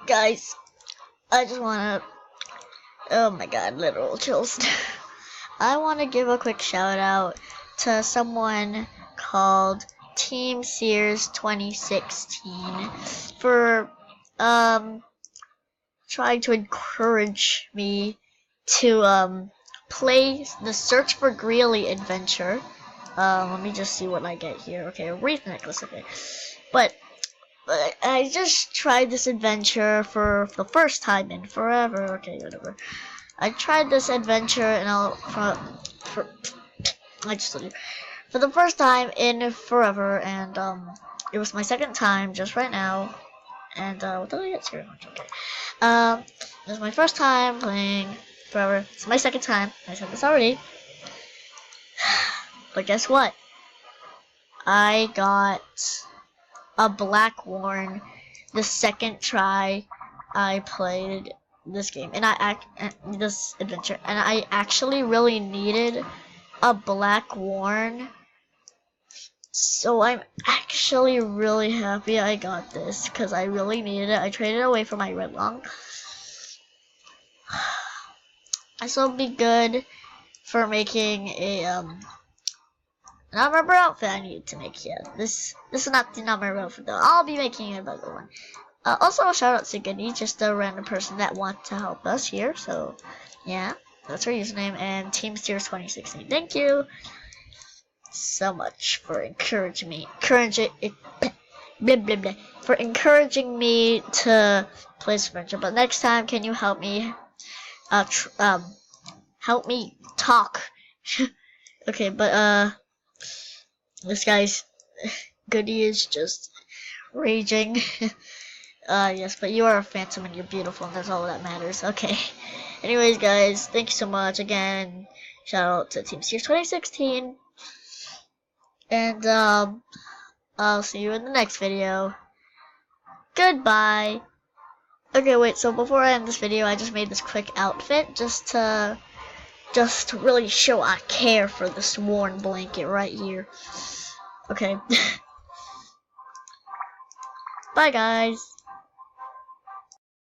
Guys, I just wanna, oh my god, literal chills. I wanna give a quick shout out to someone called teamsears2016 for trying to encourage me to play the Search for Greeley adventure. Let me just see what I get here. Okay, a wreath necklace. Okay, but I just tried this adventure for the first time in forever. Okay, whatever. I tried this adventure and for the first time in forever, and it was my second time just right now. And what did I get here? Okay. This is my first time playing forever. It's my second time. I said this already. But guess what? I got a black warn the second try I played this game, and this adventure, and I actually really needed a black warn. So I'm actually really happy I got this because I really needed it. I traded it away for my red long. This will be good for making a number outfit I need to make here. This is not the number outfit though. I'll be making another one. Also, a shout out to Goody, just a random person that wants to help us here. So yeah, that's her username, and teamsears2016. Thank you so much for encouraging me to play this adventure. But next time, can you help me help me talk? Okay, but this guy's Goody is just raging. Yes, but you are a phantom and you're beautiful, and that's all that matters. Okay. Anyways, guys, thank you so much again. Shout out to teamsears2016. And I'll see you in the next video. Goodbye. Okay, wait, so before I end this video, I just made this quick outfit just to really show I care for this worn blanket right here. Okay. Bye, guys.